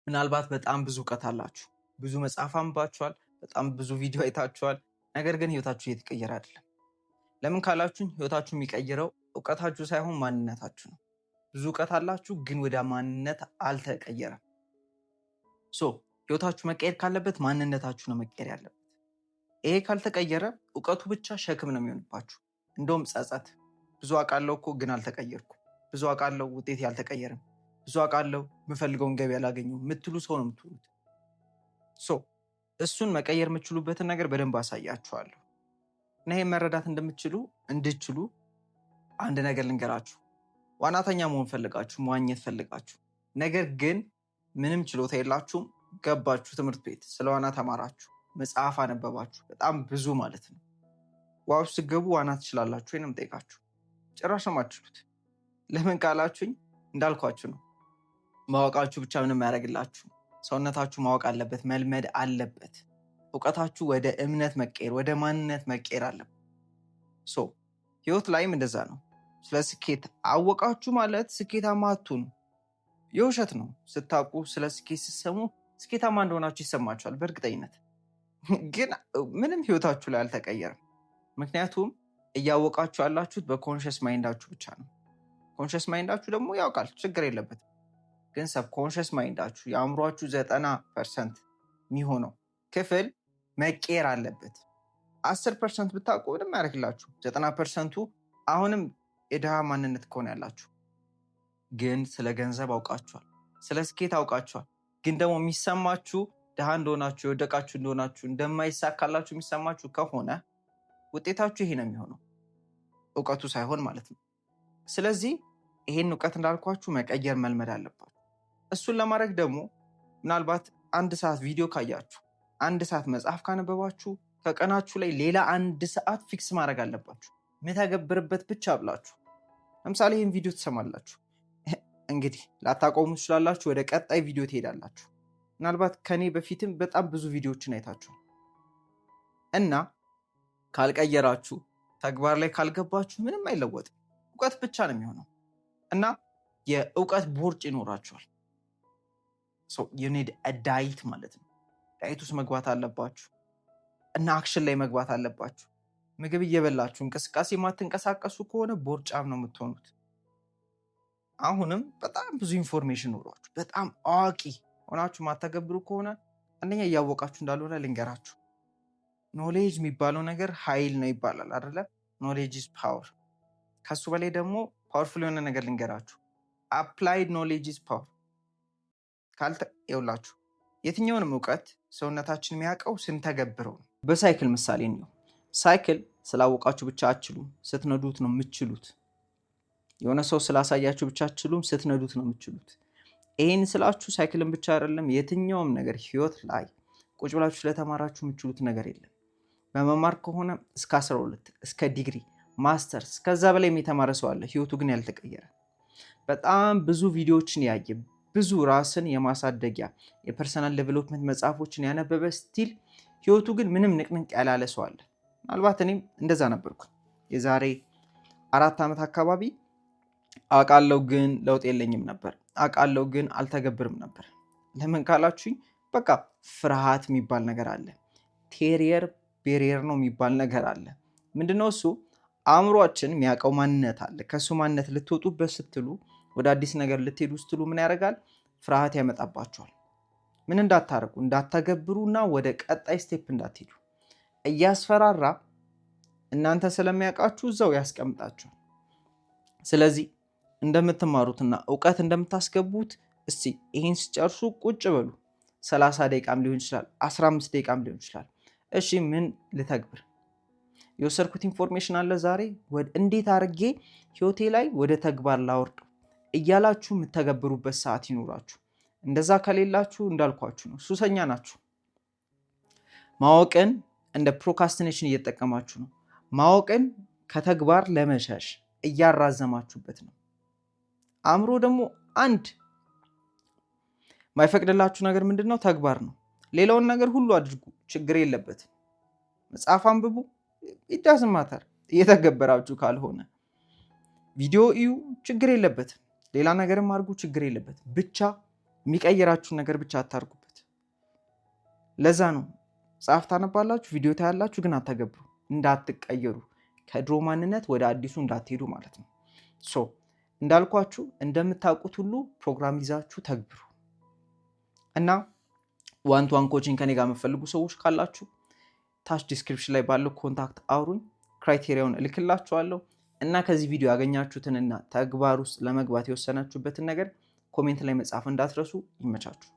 ምናልባት በጣም ብዙ እውቀት አላችሁ፣ ብዙ መጽሐፍ አንብባችኋል፣ በጣም ብዙ ቪዲዮ አይታችኋል። ነገር ግን ህይወታችሁ እየተቀየረ አይደለም። ለምን ካላችሁኝ ህይወታችሁ የሚቀይረው እውቀታችሁ ሳይሆን ማንነታችሁ ነው። ብዙ እውቀት አላችሁ፣ ግን ወደ ማንነት አልተቀየረም። ህይወታችሁ መቀየር ካለበት ማንነታችሁ ነው መቀየር ያለበት። ይሄ ካልተቀየረ እውቀቱ ብቻ ሸክም ነው የሚሆንባችሁ። እንደውም ጸጸት። ብዙ አውቃለሁ እኮ ግን አልተቀየርኩም፣ ብዙ አውቃለሁ ውጤት ያልተቀየረም፣ ብዙ አውቃለሁ የምፈልገውን ገቢ ያላገኘው የምትሉ ሰው ነው የምትሆኑት። እሱን መቀየር የምትችሉበትን ነገር በደንብ አሳያችኋለሁ። እና ይሄን መረዳት እንድችሉ አንድ ነገር ልንገራችሁ። ዋናተኛ መሆን ፈልጋችሁ፣ መዋኘት ፈልጋችሁ፣ ነገር ግን ምንም ችሎታ የላችሁም፣ ገባችሁ ትምህርት ቤት፣ ስለ ዋና ተማራችሁ፣ መጽሐፍ አነበባችሁ፣ በጣም ብዙ ማለት ነው። ዋው ስገቡ ዋና ትችላላችሁ ወይንም ጠይቃችሁ ጭራሽ ነው የማትችሉት። ለምን ካላችሁኝ እንዳልኳችሁ ነው። ማወቃችሁ ብቻ ምንም ያደርግላችሁ። ሰውነታችሁ ማወቅ አለበት፣ መልመድ አለበት። እውቀታችሁ ወደ እምነት መቀየር፣ ወደ ማንነት መቀየር አለበት። ህይወት ላይም እንደዛ ነው። ስለ ስኬት አወቃችሁ ማለት ስኬታማ አትሆኑ። የውሸት ነው። ስታውቁ ስለ ስኬት ስትሰሙ ስኬታማ እንደሆናችሁ ይሰማችኋል በእርግጠኝነት። ግን ምንም ህይወታችሁ ላይ አልተቀየረም። ምክንያቱም እያወቃችሁ ያላችሁት በኮንሽስ ማይንዳችሁ ብቻ ነው። ኮንሽስ ማይንዳችሁ ደግሞ ያውቃል፣ ችግር የለበትም። ግን ሰብኮንሽስ ማይንዳችሁ የአእምሯችሁ 90% የሚሆነው ክፍል መቀየር አለበት። 10% ብታውቁ ምንም ያደርግላችሁ። 90%ቱ አሁንም የድሃ ማንነት ከሆነ ያላችሁ። ግን ስለ ገንዘብ አውቃችኋል፣ ስለ ስኬት አውቃችኋል። ግን ደግሞ የሚሰማችሁ ድሃ እንደሆናችሁ፣ የወደቃችሁ እንደሆናችሁ፣ እንደማይሳካላችሁ የሚሰማችሁ ከሆነ ውጤታችሁ ይሄ ነው የሚሆነው፣ እውቀቱ ሳይሆን ማለት ነው። ስለዚህ ይሄን እውቀት እንዳልኳችሁ መቀየር መልመድ አለባችሁ። እሱን ለማድረግ ደግሞ ምናልባት 1 ሰዓት ቪዲዮ ካያችሁ፣ 1 ሰዓት መጽሐፍ ካነበባችሁ፣ ከቀናችሁ ላይ ሌላ 1 ሰዓት ፊክስ ማድረግ አለባችሁ፣ የምተገብርበት ብቻ ብላችሁ። ለምሳሌ ይህን ቪዲዮ ትሰማላችሁ፣ እንግዲህ ላታቆሙ ትችላላችሁ፣ ወደ ቀጣይ ቪዲዮ ትሄዳላችሁ። ምናልባት ከኔ በፊትም በጣም ብዙ ቪዲዮዎችን አይታችሁ እና ካልቀየራችሁ፣ ተግባር ላይ ካልገባችሁ ምንም አይለወጥም። እውቀት ብቻ ነው የሚሆነው እና የእውቀት ቦርጭ ይኖራችኋል። you need a diet ማለት ነው። ዳይት ውስጥ መግባት አለባችሁ እና አክሽን ላይ መግባት አለባችሁ። ምግብ እየበላችሁ እንቅስቃሴ የማትንቀሳቀሱ ከሆነ ቦርጫም ነው የምትሆኑት። አሁንም በጣም ብዙ ኢንፎርሜሽን ኖሯችሁ በጣም አዋቂ ሆናችሁ ማተገብሩ ከሆነ አንደኛ እያወቃችሁ እንዳልሆነ ልንገራችሁ። ኖሌጅ የሚባለው ነገር ኃይል ነው ይባላል አይደለ? ኖሌጅ ኢዝ ፓወር። ከሱ በላይ ደግሞ ፓወርፉል የሆነ ነገር ልንገራችሁ። አፕላይድ ኖሌጅ ኢዝ ፓወር። ይኸውላችሁ የትኛውንም እውቀት ሰውነታችን የሚያውቀው ስንተገብረው ነው። በሳይክል ምሳሌ ነው። ሳይክል ስላወቃችሁ ብቻ አትችሉም፣ ስትነዱት ነው የምትችሉት። የሆነ ሰው ስላሳያችሁ ብቻ አትችሉም፣ ስትነዱት ነው የምትችሉት። ይሄን ስላችሁ ሳይክልን ብቻ አይደለም፣ የትኛውም ነገር ህይወት ላይ ቁጭ ብላችሁ ስለተማራችሁ የምትችሉት ነገር የለም። በመማር ከሆነ እስከ 12 እስከ ዲግሪ ማስተርስ ከዛ በላይ የተማረ ሰው አለ፣ ህይወቱ ግን ያልተቀየረ። በጣም ብዙ ቪዲዮዎችን ያየ፣ ብዙ ራስን የማሳደጊያ የፐርሰናል ዴቨሎፕመንት መጽሐፎችን ያነበበ ስቲል ህይወቱ ግን ምንም ንቅንቅ ያላለ ሰው አለ። ምናልባት እኔም እንደዛ ነበርኩ። የዛሬ 4 ዓመት አካባቢ አውቃለሁ ግን ለውጥ የለኝም ነበር። አውቃለሁ ግን አልተገብርም ነበር። ለምን ካላችሁኝ በቃ ፍርሃት የሚባል ነገር አለ። ቴሪየር ቤሪየር ነው የሚባል ነገር አለ። ምንድነው እሱ? አእምሯችን የሚያውቀው ማንነት አለ። ከሱ ማንነት ልትወጡበት ስትሉ፣ ወደ አዲስ ነገር ልትሄዱ ስትሉ ምን ያደርጋል? ፍርሃት ያመጣባቸዋል። ምን እንዳታረጉ፣ እንዳታገብሩና ወደ ቀጣይ ስቴፕ እንዳትሄዱ እያስፈራራ እናንተ ስለሚያውቃችሁ እዛው ያስቀምጣችኋል። ስለዚህ እንደምትማሩትና እውቀት እንደምታስገቡት እስቲ ይህን ሲጨርሱ ቁጭ በሉ። 30 ደቂቃም ሊሆን ይችላል፣ 15 ደቂቃም ሊሆን ይችላል። እሺ ምን ልተግብር? የወሰድኩት ኢንፎርሜሽን አለ ዛሬ፣ እንዴት አድርጌ ህይወቴ ላይ ወደ ተግባር ላወርድ እያላችሁ የምተገብሩበት ሰዓት ይኖራችሁ። እንደዛ ከሌላችሁ እንዳልኳችሁ ነው፣ ሱሰኛ ናችሁ። ማወቅን እንደ ፕሮካስቲኔሽን እየተጠቀማችሁ ነው። ማወቅን ከተግባር ለመሸሽ እያራዘማችሁበት ነው። አእምሮ ደግሞ አንድ ማይፈቅድላችሁ ነገር ምንድነው? ተግባር ነው። ሌላውን ነገር ሁሉ አድርጉ፣ ችግር የለበትም። መጽሐፍ አንብቡ፣ it ማተር እየተገበራችሁ ካልሆነ። ቪዲዮ እዩ፣ ችግር የለበትም። ሌላ ነገርም አድርጉ፣ ችግር የለበትም። ብቻ የሚቀይራችሁን ነገር ብቻ አታርጉበት። ለዛ ነው መጽሐፍ ታነባላችሁ፣ ቪዲዮ ታያላችሁ፣ ግን አታገብሩ። እንዳትቀየሩ፣ ከድሮ ማንነት ወደ አዲሱ እንዳትሄዱ ማለት ነው። እንዳልኳችሁ እንደምታውቁት ሁሉ ፕሮግራም ይዛችሁ ተግብሩ እና ዋን ቱ ዋን ኮቺንግ ከኔ ጋር የምትፈልጉ ሰዎች ካላችሁ ታች ዲስክሪፕሽን ላይ ባለው ኮንታክት አውሩኝ፣ ክራይቴሪያውን እልክላችኋለሁ እና ከዚህ ቪዲዮ ያገኛችሁትንና ተግባር ውስጥ ለመግባት የወሰናችሁበትን ነገር ኮሜንት ላይ መጻፍ እንዳትረሱ። ይመቻችሁ።